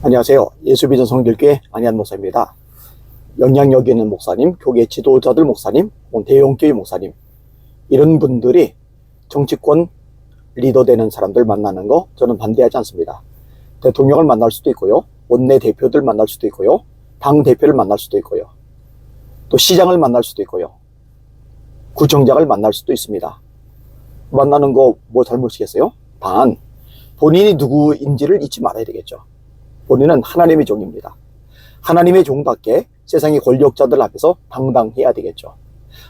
안녕하세요. 예수비전 성결교회 안희한 목사입니다. 영향력 있는 목사님, 교계 지도자들 목사님, 대형교회 목사님, 이런 분들이 정치권 리더 되는 사람들 만나는 거 저는 반대하지 않습니다. 대통령을 만날 수도 있고요, 원내대표들 만날 수도 있고요, 당대표를 만날 수도 있고요, 또 시장을 만날 수도 있고요, 구청장을 만날 수도 있습니다. 만나는 거 뭐 잘못이겠어요? 단 본인이 누구인지를 잊지 말아야 되겠죠. 본인은 하나님의 종입니다. 하나님의 종답게 세상의 권력자들 앞에서 당당해야 되겠죠.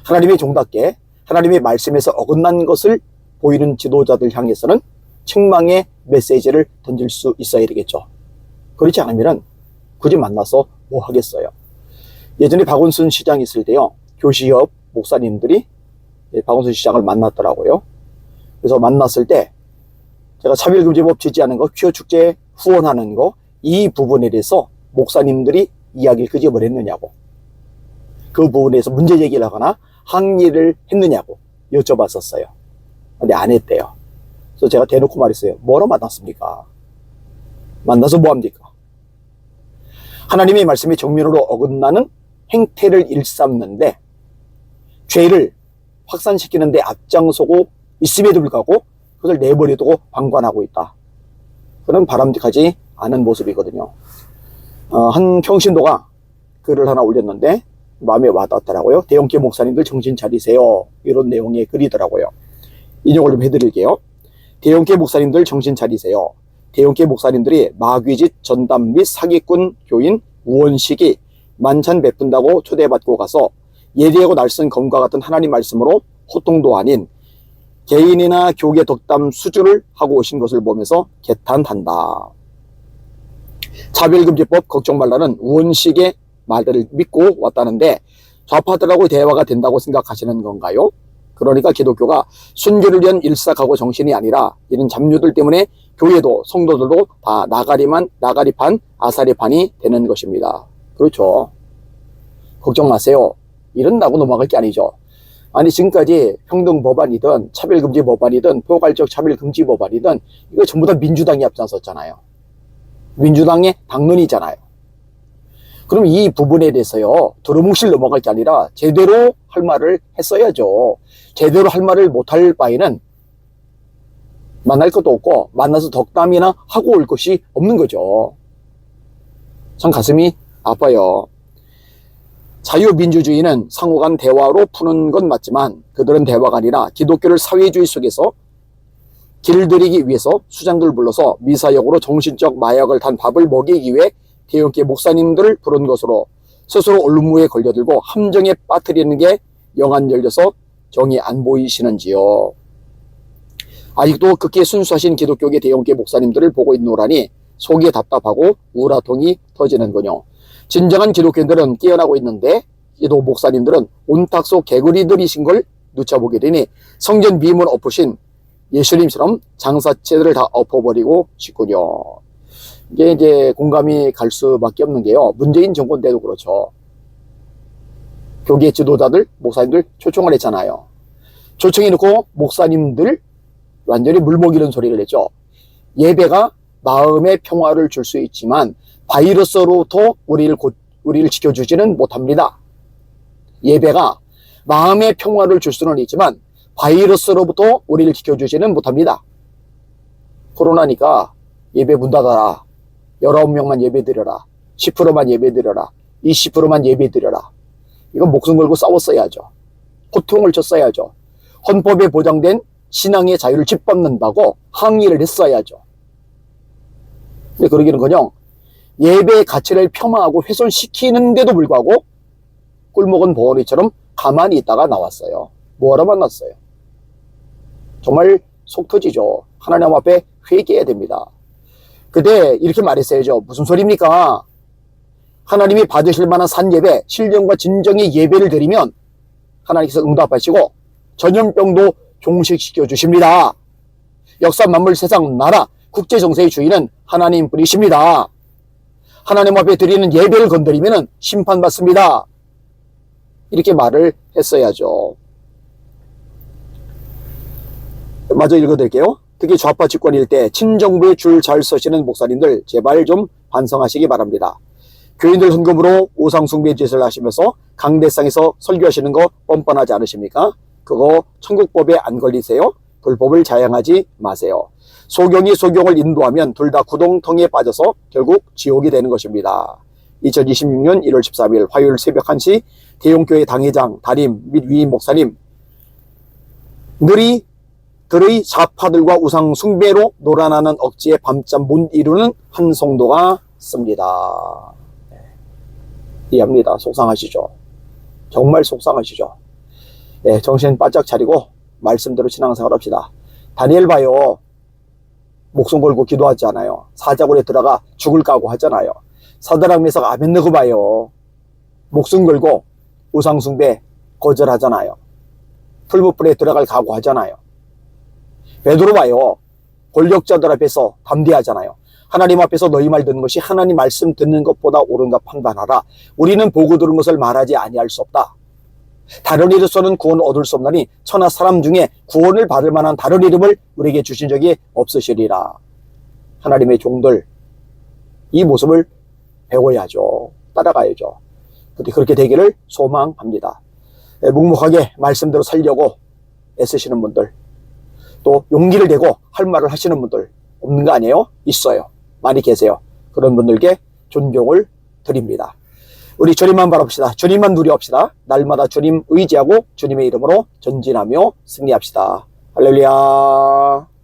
하나님의 종답게 하나님의 말씀에서 어긋난 것을 보이는 지도자들 향해서는 책망의 메시지를 던질 수 있어야 되겠죠. 그렇지 않으면 굳이 만나서 뭐 하겠어요. 예전에 박원순 시장 있을 때요, 교시협 목사님들이 박원순 시장을 만났더라고요. 그래서 만났을 때 제가 차별금지법 지지하는 거, 퀴어 축제 후원하는 거, 이 부분에 대해서 목사님들이 이야기를 그 집을 했느냐고, 그 부분에서 문제 제기를 하거나 항의를 했느냐고 여쭤봤었어요. 근데 안 했대요. 그래서 제가 대놓고 말했어요. 뭐로 만났습니까? 만나서 뭐합니까? 하나님의 말씀에 정면으로 어긋나는 행태를 일삼는데 죄를 확산시키는데 앞장서고 있음에도 불구하고 그것을 내버려두고 방관하고 있다. 그런 바람직하지 않은 모습이거든요. 한 평신도가 글을 하나 올렸는데 마음에 와닿더라고요. 대형교회 목사님들 정신 차리세요, 이런 내용의 글이더라고요. 인용을 좀 해드릴게요. 대형교회 목사님들 정신 차리세요. 대형교회 목사님들이 마귀짓 전담 및 사기꾼 교인 우원식이 만찬 베푼다고 초대받고 가서 예리하고 날쌘 검과 같은 하나님 말씀으로 호통도 아닌 개인이나 교계 덕담 수주를 하고 오신 것을 보면서 개탄한다. 차별금지법 걱정 말라는 우원식의 말들을 믿고 왔다는데 좌파들하고 대화가 된다고 생각하시는 건가요? 그러니까 기독교가 순교를 위한 일삭하고 정신이 아니라 이런 잡류들 때문에 교회도 성도들도 다 나가리판 아사리판이 되는 것입니다. 그렇죠. 걱정 마세요. 이런다고 넘어갈 게 아니죠. 아니, 지금까지 평등법안이든 차별금지법안이든 포괄적 차별금지법안이든 이거 전부 다 민주당이 앞장섰잖아요. 민주당의 당론이잖아요. 그럼 이 부분에 대해서요, 두루뭉실 넘어갈 게 아니라 제대로 할 말을 했어야죠. 제대로 할 말을 못할 바에는 만날 것도 없고 만나서 덕담이나 하고 올 것이 없는 거죠. 참 가슴이 아파요. 자유민주주의는 상호간 대화로 푸는 건 맞지만 그들은 대화가 아니라 기독교를 사회주의 속에서 길들이기 위해서 수장들 불러서 미사역으로 정신적 마약을 탄 밥을 먹이기 위해 대형교회 목사님들을 부른 것으로 스스로 올무에 걸려들고 함정에 빠뜨리는 게 영안 열려서 정이 안 보이시는지요. 아직도 극히 순수하신 기독교계 대형교회 목사님들을 보고 있노라니 속이 답답하고 우라통이 터지는군요. 진정한 기독교인들은 깨어나고 있는데 기도 목사님들은 온탁소 개구리들이신 걸 누춰보게 되니 성전 미문 엎으신 예수님처럼 장사체들을 다 엎어버리고 싶군요. 이게 이제 공감이 갈 수밖에 없는 게요, 문재인 정권 때도 그렇죠. 교계 지도자들, 목사님들 초청을 했잖아요. 초청해놓고 목사님들 완전히 물먹이는 소리를 했죠. 예배가 마음의 평화를 줄 수 있지만 바이러스로부터 우리를 지켜주지는 못합니다. 예배가 마음의 평화를 줄 수는 있지만 바이러스로부터 우리를 지켜주지는 못합니다. 코로나니까 예배 문 닫아라, 19명만 예배 드려라, 10%만 예배 드려라, 20%만 예배 드려라. 이건 목숨 걸고 싸웠어야죠. 고통을 줬어야죠. 헌법에 보장된 신앙의 자유를 짓밟는다고 항의를 했어야죠. 근데 그러기는커녕 예배의 가치를 폄하하고 훼손시키는데도 불구하고 꿀먹은 보어리처럼 가만히 있다가 나왔어요. 뭐하러 만났어요? 정말 속 터지죠. 하나님 앞에 회개해야 됩니다. 그때 이렇게 말했어야죠. 무슨 소리입니까? 하나님이 받으실 만한 산예배, 신령과 진정의 예배를 드리면 하나님께서 응답하시고 전염병도 종식시켜 주십니다. 역사 만물 세상 나라 국제정세의 주인은 하나님 분이십니다. 하나님 앞에 드리는 예배를 건드리면 심판받습니다. 이렇게 말을 했어야죠. 마저 읽어드릴게요. 특히 좌파 집권일 때 친정부에 줄 잘 서시는 목사님들 제발 좀 반성하시기 바랍니다. 교인들 헌금으로 우상숭배 짓을 하시면서 강대상에서 설교하시는 거 뻔뻔하지 않으십니까? 그거 천국법에 안 걸리세요? 불법을 자행하지 마세요. 소경이 소경을 인도하면 둘 다 구동텅이에 빠져서 결국 지옥이 되는 것입니다. 2026년 1월 13일 화요일 새벽 1시 대용교회 당회장, 담임 및 위임 목사님 들의 좌파들과 우상 숭배로 놀아나는 억지에 밤잠 못 이루는 한 성도가 씁니다. 이해합니다. 속상하시죠? 정말 속상하시죠? 예, 정신 바짝 차리고 말씀대로 신앙생활 합시다. 다니엘 봐요. 목숨 걸고 기도하지 않아요. 사자굴에 들어가 죽을 각오 하잖아요. 사드락 메삭 아벤느고 봐요. 목숨 걸고 우상숭배 거절하잖아요. 풀무불에 들어갈 각오 하잖아요. 베드로 봐요. 권력자들 앞에서 담대하잖아요. 하나님 앞에서 너희 말 듣는 것이 하나님 말씀 듣는 것보다 옳은가 판단하라. 우리는 보고 들은 것을 말하지 아니할 수 없다. 다른 이로서는 구원을 얻을 수 없나니 천하 사람 중에 구원을 받을 만한 다른 이름을 우리에게 주신 적이 없으시리라. 하나님의 종들 이 모습을 배워야죠. 따라가야죠. 그렇게 되기를 소망합니다. 묵묵하게 말씀대로 살려고 애쓰시는 분들, 또 용기를 내고 할 말을 하시는 분들 없는 거 아니에요? 있어요. 많이 계세요. 그런 분들께 존경을 드립니다. 우리 주님만 바라봅시다. 주님만 누려합시다. 날마다 주님 의지하고 주님의 이름으로 전진하며 승리합시다. 할렐루야.